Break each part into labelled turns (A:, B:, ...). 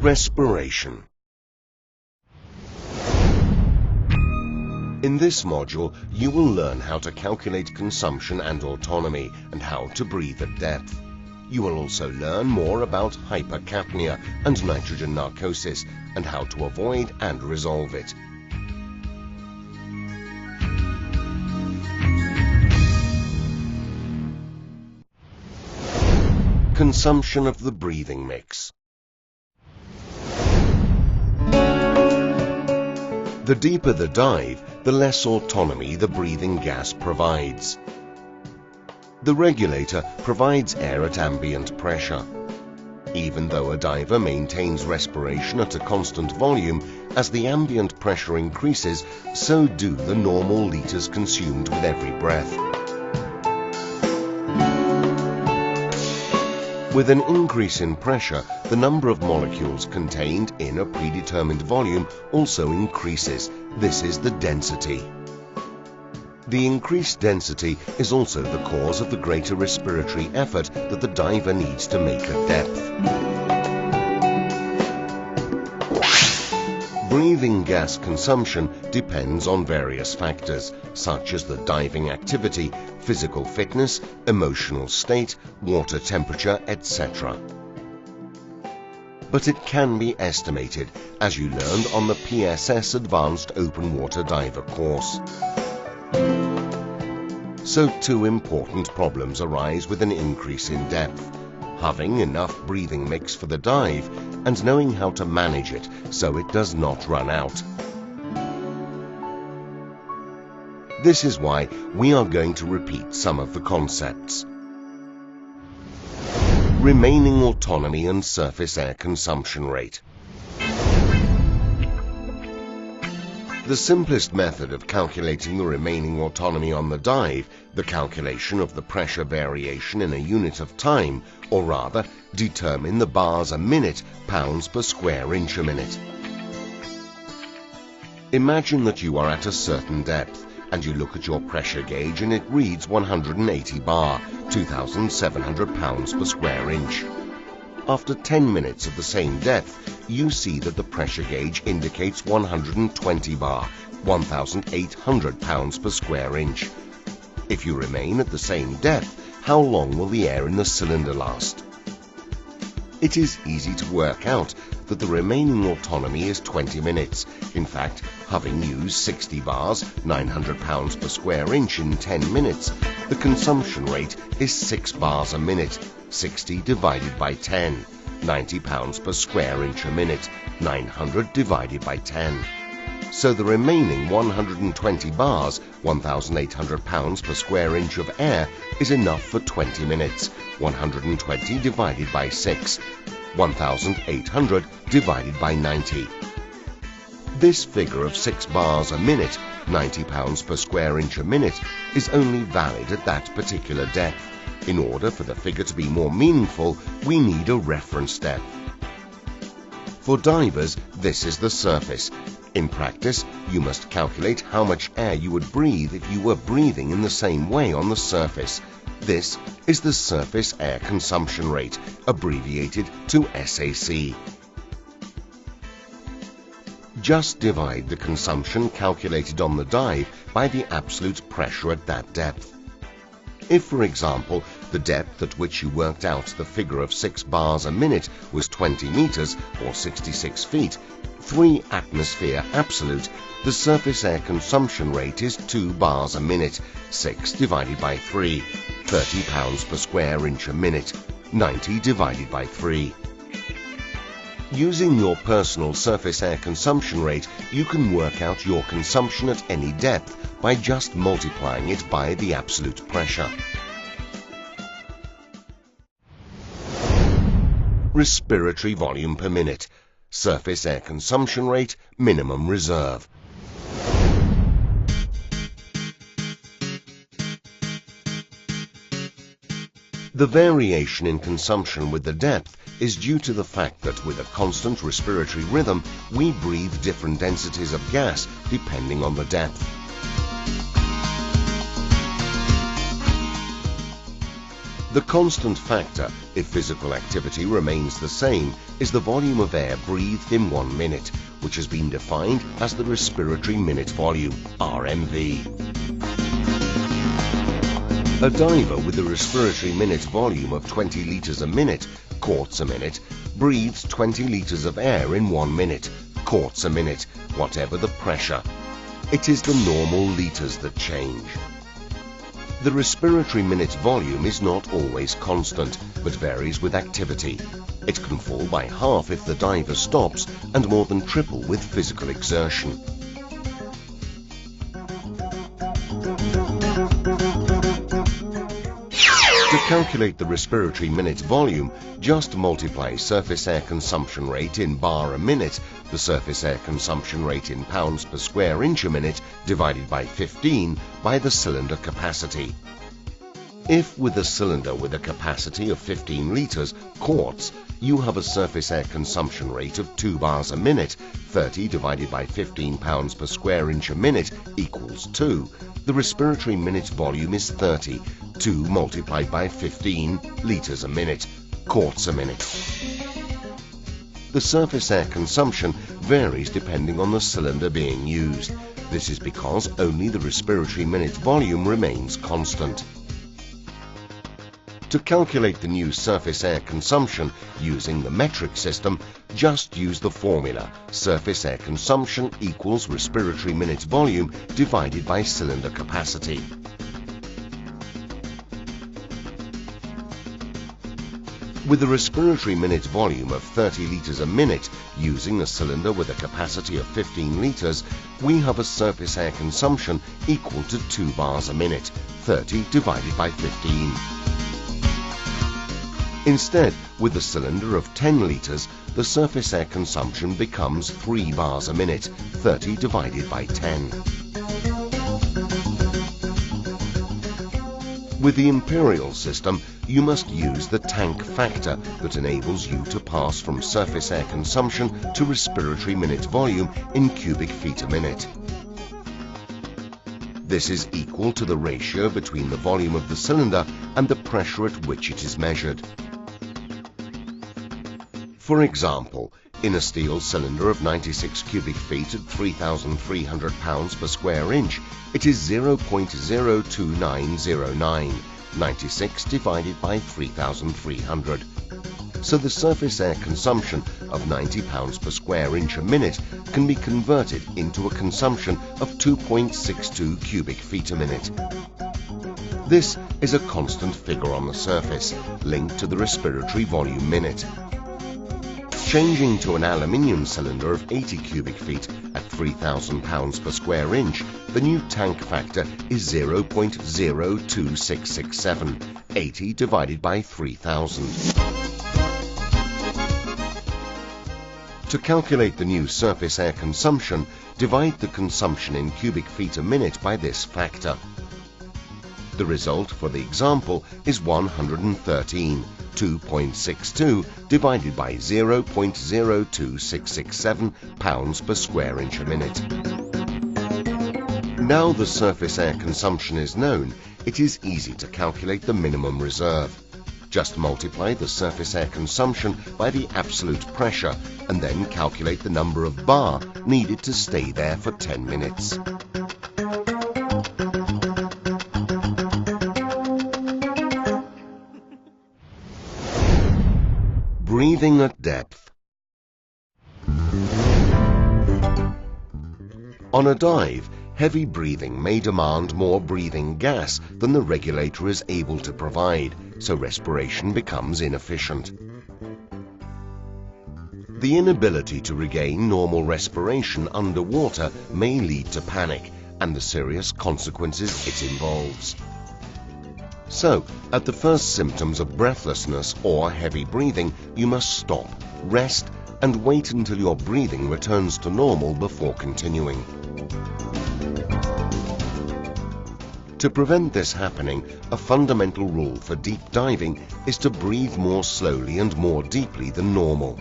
A: Respiration. In this module, you will learn how to calculate consumption and autonomy and how to breathe at depth. You will also learn more about hypercapnia and nitrogen narcosis and how to avoid and resolve it. Consumption of the breathing mix. The deeper the dive, the less autonomy the breathing gas provides. The regulator provides air at ambient pressure. Even though a diver maintains respiration at a constant volume, as the ambient pressure increases, so do the normal liters consumed with every breath. With an increase in pressure, the number of molecules contained in a predetermined volume also increases. This is the density. The increased density is also the cause of the greater respiratory effort that the diver needs to make at depth. Breathing gas consumption depends on various factors, such as the diving activity, physical fitness, emotional state, water temperature, etc. But it can be estimated, as you learned on the PSS Advanced Open Water Diver course. So two important problems arise with an increase in depth: having enough breathing mix for the dive and knowing how to manage it so it does not run out. This is why we are going to repeat some of the concepts. Remaining autonomy and surface air consumption rate. The simplest method of calculating the remaining autonomy on the dive, the calculation of the pressure variation in a unit of time, or rather, determine the bars a minute, pounds per square inch a minute. Imagine that you are at a certain depth, and you look at your pressure gauge and it reads 180 bar, 2,700 pounds per square inch. After 10 minutes of the same depth, you see that the pressure gauge indicates 120 bar, 1,800 pounds per square inch. If you remain at the same depth, how long will the air in the cylinder last? It is easy to work out that the remaining autonomy is 20 minutes. In fact, having used 60 bars, 900 pounds per square inch in 10 minutes, the consumption rate is 6 bars a minute, 60 divided by 10, 90 pounds per square inch a minute, 900 divided by 10. So the remaining 120 bars, 1,800 pounds per square inch of air, is enough for 20 minutes, 120 divided by 6, 1,800 divided by 90. This figure of 6 bars a minute, 90 pounds per square inch a minute, is only valid at that particular depth. In order for the figure to be more meaningful, we need a reference depth. For divers, this is the surface. In practice, you must calculate how much air you would breathe if you were breathing in the same way on the surface. This is the surface air consumption rate, abbreviated to SAC. Just divide the consumption calculated on the dive by the absolute pressure at that depth. If, for example, the depth at which you worked out the figure of 6 bars a minute was 20 meters or 66 feet, 3 atmosphere absolute, the surface air consumption rate is 2 bars a minute, 6 divided by 3, 30 pounds per square inch a minute, 90 divided by 3. Using your personal surface air consumption rate, you can work out your consumption at any depth by just multiplying it by the absolute pressure. Respiratory volume per minute. Surface air consumption rate, minimum reserve. The variation in consumption with the depth is due to the fact that with a constant respiratory rhythm, we breathe different densities of gas depending on the depth. The constant factor, if physical activity remains the same, is the volume of air breathed in 1 minute, which has been defined as the respiratory minute volume, RMV. A diver with a respiratory minute volume of 20 litres a minute, quarts a minute, breathes 20 litres of air in 1 minute, quarts a minute, whatever the pressure. It is the normal litres that change. The respiratory minute volume is not always constant, but varies with activity. It can fall by half if the diver stops, and more than triple with physical exertion. To calculate the respiratory minute volume, just multiply surface air consumption rate in bar a minute, the surface air consumption rate in pounds per square inch a minute, divided by 15 by the cylinder capacity. If with a cylinder with a capacity of 15 litres, quarts, you have a surface air consumption rate of 2 bars a minute, 30 divided by 15 pounds per square inch a minute equals 2. The respiratory minute volume is 30, 2 multiplied by 15 litres a minute, quarts a minute. The surface air consumption varies depending on the cylinder being used. This is because only the respiratory minute volume remains constant. To calculate the new surface air consumption using the metric system, just use the formula surface air consumption equals respiratory minute volume divided by cylinder capacity. With a respiratory minute volume of 30 litres a minute, using a cylinder with a capacity of 15 litres, we have a surface air consumption equal to 2 bars a minute, 30 divided by 15. Instead, with a cylinder of 10 litres, the surface air consumption becomes 3 bars a minute, 30 divided by 10. With the imperial system, you must use the tank factor that enables you to pass from surface air consumption to respiratory minute volume in cubic feet a minute. This is equal to the ratio between the volume of the cylinder and the pressure at which it is measured. For example, in a steel cylinder of 96 cubic feet at 3,300 pounds per square inch, it is 0.02909, 96 divided by 3,300. So the surface air consumption of 90 pounds per square inch a minute can be converted into a consumption of 2.62 cubic feet a minute. This is a constant figure on the surface, linked to the respiratory volume minute. Changing to an aluminium cylinder of 80 cubic feet at 3,000 pounds per square inch, the new tank factor is 0.02667, 80 divided by 3,000. To calculate the new surface air consumption, divide the consumption in cubic feet a minute by this factor. The result for the example is 113. 2.62 divided by 0.02667 pounds per square inch a minute. Now the surface air consumption is known, it is easy to calculate the minimum reserve. Just multiply the surface air consumption by the absolute pressure and then calculate the number of bar needed to stay there for 10 minutes. Breathing at depth. On a dive, heavy breathing may demand more breathing gas than the regulator is able to provide, so respiration becomes inefficient. The inability to regain normal respiration underwater may lead to panic and the serious consequences it involves. So, at the first symptoms of breathlessness or heavy breathing, you must stop, rest, and wait until your breathing returns to normal before continuing. To prevent this happening, a fundamental rule for deep diving is to breathe more slowly and more deeply than normal.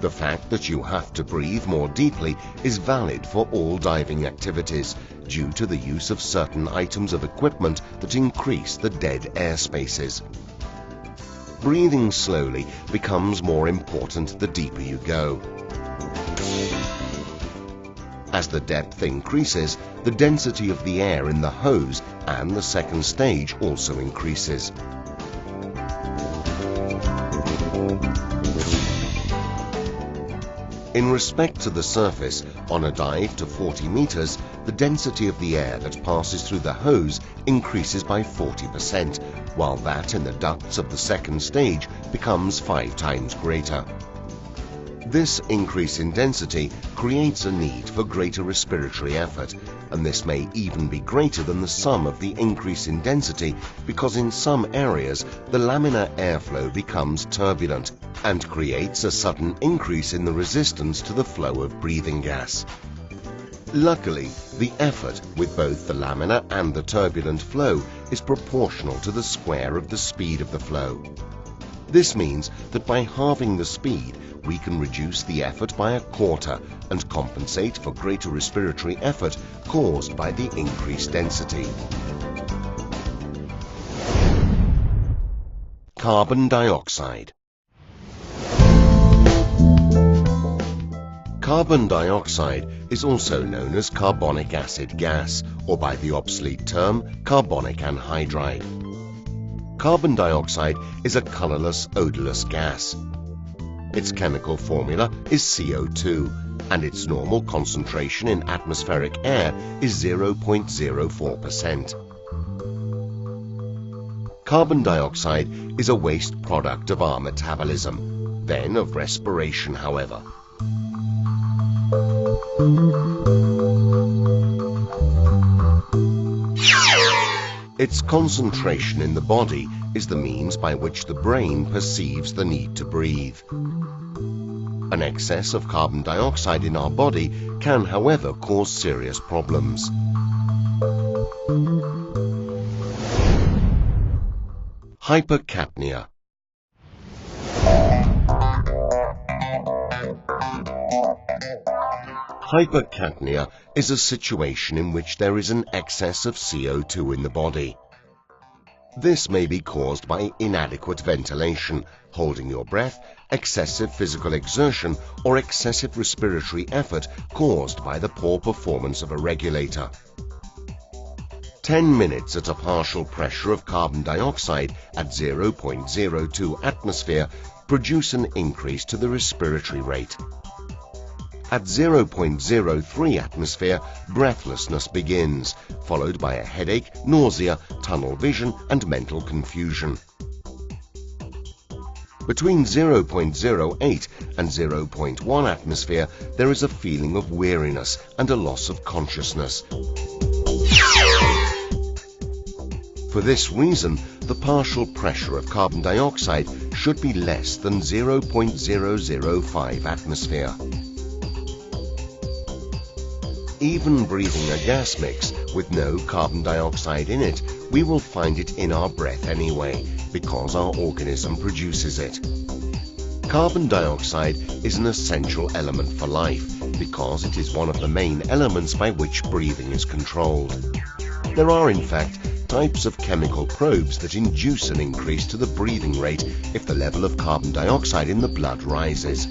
A: The fact that you have to breathe more deeply is valid for all diving activities. due to the use of certain items of equipment that increase the dead air spaces. Breathing slowly becomes more important the deeper you go. As the depth increases, the density of the air in the hose and the second stage also increases. In respect to the surface, on a dive to 40 meters, the density of the air that passes through the hose increases by 40%, while that in the ducts of the second stage becomes 5 times greater. This increase in density creates a need for greater respiratory effort, and this may even be greater than the sum of the increase in density, because in some areas the laminar airflow becomes turbulent and creates a sudden increase in the resistance to the flow of breathing gas. Luckily, the effort with both the laminar and the turbulent flow is proportional to the square of the speed of the flow. This means that by halving the speed, we can reduce the effort by a quarter and compensate for greater respiratory effort caused by the increased density. Carbon dioxide. Carbon dioxide is also known as carbonic acid gas, or by the obsolete term carbonic anhydride. Carbon dioxide is a colorless, odorless gas. Its chemical formula is CO2, and its normal concentration in atmospheric air is 0.04%. Carbon dioxide is a waste product of our metabolism, then of respiration, however. Its concentration in the body is the means by which the brain perceives the need to breathe. An excess of carbon dioxide in our body can, however, cause serious problems. Hypercapnia. Hypercapnia is a situation in which there is an excess of CO2 in the body. This may be caused by inadequate ventilation, holding your breath, excessive physical exertion, or excessive respiratory effort caused by the poor performance of a regulator. 10 minutes at a partial pressure of carbon dioxide at 0.02 atmosphere produce an increase to the respiratory rate. At 0.03 atmosphere, breathlessness begins, followed by a headache, nausea, tunnel vision, and mental confusion. Between 0.08 and 0.1 atmosphere, there is a feeling of weariness and a loss of consciousness. For this reason, the partial pressure of carbon dioxide should be less than 0.005 atmosphere. Even breathing a gas mix with no carbon dioxide in it, we will find it in our breath anyway, because our organism produces it. Carbon dioxide is an essential element for life, because it is one of the main elements by which breathing is controlled. There are, in fact, types of chemical probes that induce an increase to the breathing rate if the level of carbon dioxide in the blood rises.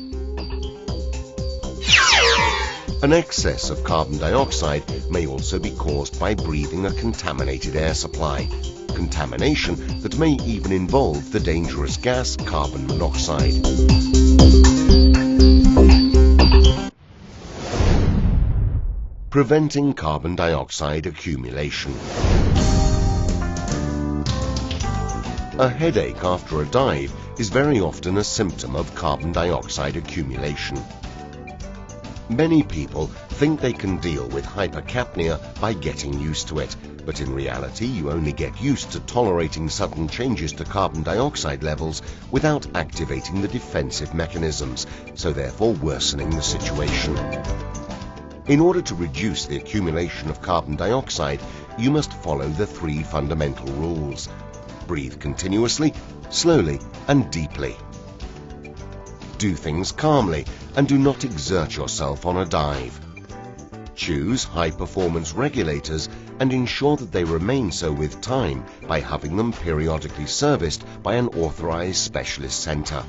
A: An excess of carbon dioxide may also be caused by breathing a contaminated air supply, contamination that may even involve the dangerous gas carbon monoxide. Preventing carbon dioxide accumulation. A headache after a dive is very often a symptom of carbon dioxide accumulation. Many people think they can deal with hypercapnia by getting used to it, but in reality you only get used to tolerating sudden changes to carbon dioxide levels without activating the defensive mechanisms, so therefore worsening the situation. In order to reduce the accumulation of carbon dioxide, you must follow the 3 fundamental rules. Breathe continuously, slowly, and deeply. Do things calmly and do not exert yourself on a dive. Choose high-performance regulators and ensure that they remain so with time by having them periodically serviced by an authorized specialist center.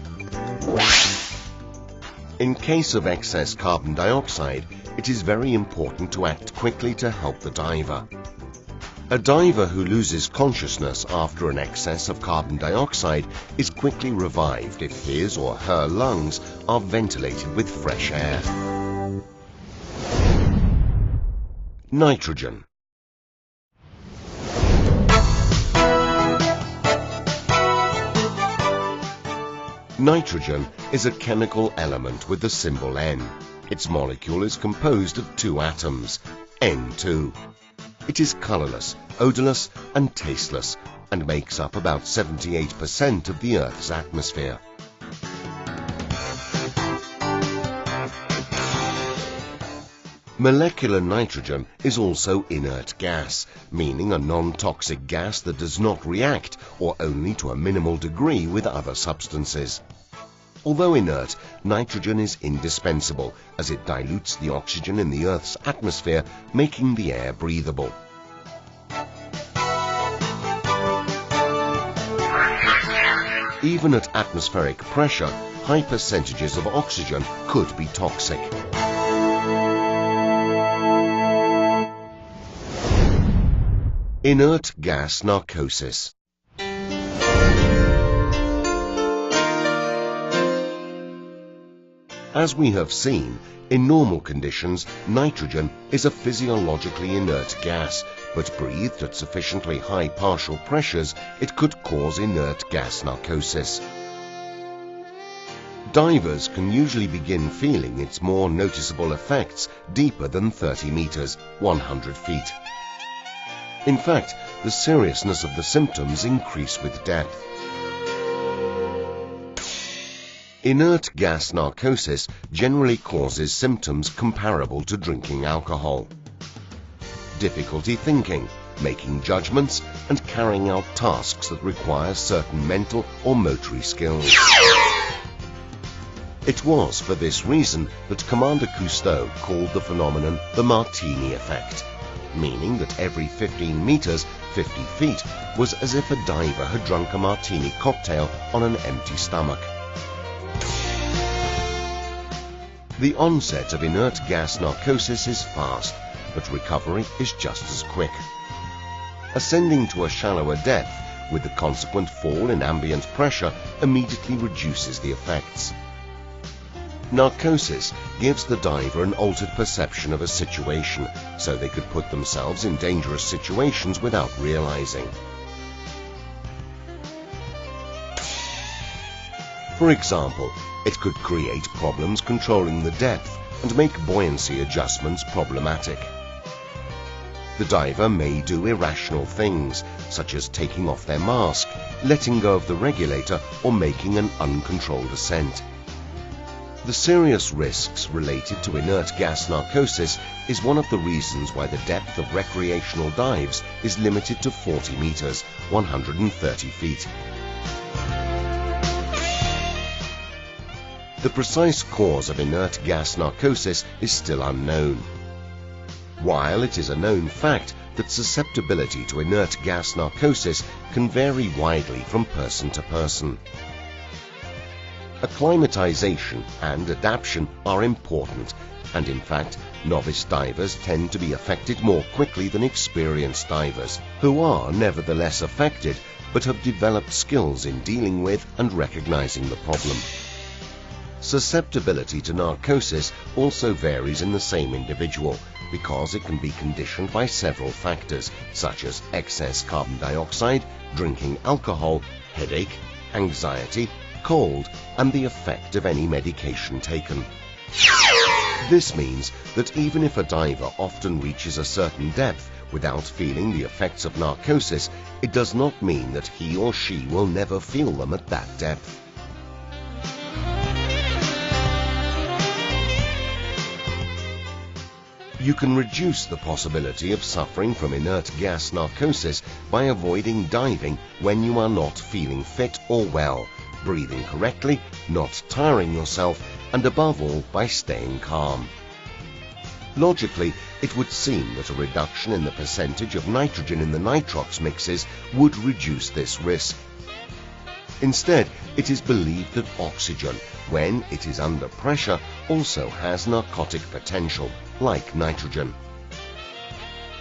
A: In case of excess carbon dioxide, it is very important to act quickly to help the diver. A diver who loses consciousness after an excess of carbon dioxide is quickly revived if his or her lungs are ventilated with fresh air. Nitrogen. Nitrogen is a chemical element with the symbol N. Its molecule is composed of 2 atoms, N2. It is colorless, odorless and tasteless and makes up about 78% of the Earth's atmosphere. Molecular nitrogen is also inert gas, meaning a non-toxic gas that does not react or only to a minimal degree with other substances. Although inert, nitrogen is indispensable as it dilutes the oxygen in the Earth's atmosphere, making the air breathable. Even at atmospheric pressure, high percentages of oxygen could be toxic. Inert gas narcosis. As we have seen, in normal conditions, nitrogen is a physiologically inert gas, but breathed at sufficiently high partial pressures, it could cause inert gas narcosis. Divers can usually begin feeling its more noticeable effects deeper than 30 meters, 100 feet. In fact, the seriousness of the symptoms increase with depth. Inert gas narcosis generally causes symptoms comparable to drinking alcohol. Difficulty thinking, making judgments, and carrying out tasks that require certain mental or motory skills. It was for this reason that Commander Cousteau called the phenomenon the Martini effect, meaning that every 15 meters, 50 feet, was as if a diver had drunk a martini cocktail on an empty stomach. The onset of inert gas narcosis is fast, but recovery is just as quick. Ascending to a shallower depth with the consequent fall in ambient pressure immediately reduces the effects. Narcosis gives the diver an altered perception of a situation, so they could put themselves in dangerous situations without realizing. For example, it could create problems controlling the depth and make buoyancy adjustments problematic. The diver may do irrational things, such as taking off their mask, letting go of the regulator, or making an uncontrolled ascent. The serious risks related to inert gas narcosis is one of the reasons why the depth of recreational dives is limited to 40 meters, 130 feet. The precise cause of inert gas narcosis is still unknown. While it is a known fact that susceptibility to inert gas narcosis can vary widely from person to person. Acclimatization and adaptation are important, and in fact, novice divers tend to be affected more quickly than experienced divers, who are nevertheless affected but have developed skills in dealing with and recognizing the problem. Susceptibility to narcosis also varies in the same individual because it can be conditioned by several factors such as excess carbon dioxide, drinking alcohol, headache, anxiety, cold, and the effect of any medication taken. This means that even if a diver often reaches a certain depth without feeling the effects of narcosis, it does not mean that he or she will never feel them at that depth. You can reduce the possibility of suffering from inert gas narcosis by avoiding diving when you are not feeling fit or well, breathing correctly, not tiring yourself, and above all by staying calm. Logically, it would seem that a reduction in the percentage of nitrogen in the nitrox mixes would reduce this risk. Instead, it is believed that oxygen, when it is under pressure, also has narcotic potential, like nitrogen.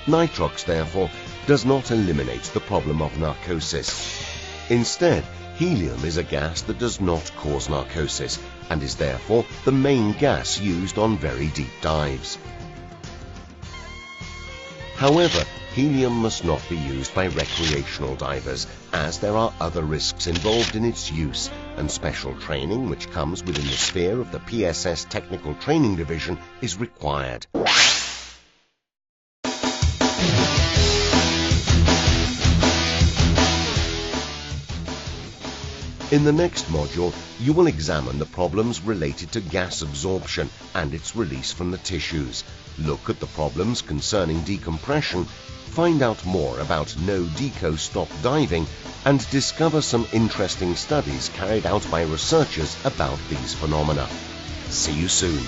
A: Nitrox, therefore, does not eliminate the problem of narcosis. Instead, helium is a gas that does not cause narcosis and is therefore the main gas used on very deep dives. However, helium must not be used by recreational divers, as there are other risks involved in its use, and special training which comes within the sphere of the PSS Technical Training Division is required. In the next module, you will examine the problems related to gas absorption and its release from the tissues, look at the problems concerning decompression, find out more about no-deco stop diving, and discover some interesting studies carried out by researchers about these phenomena. See you soon.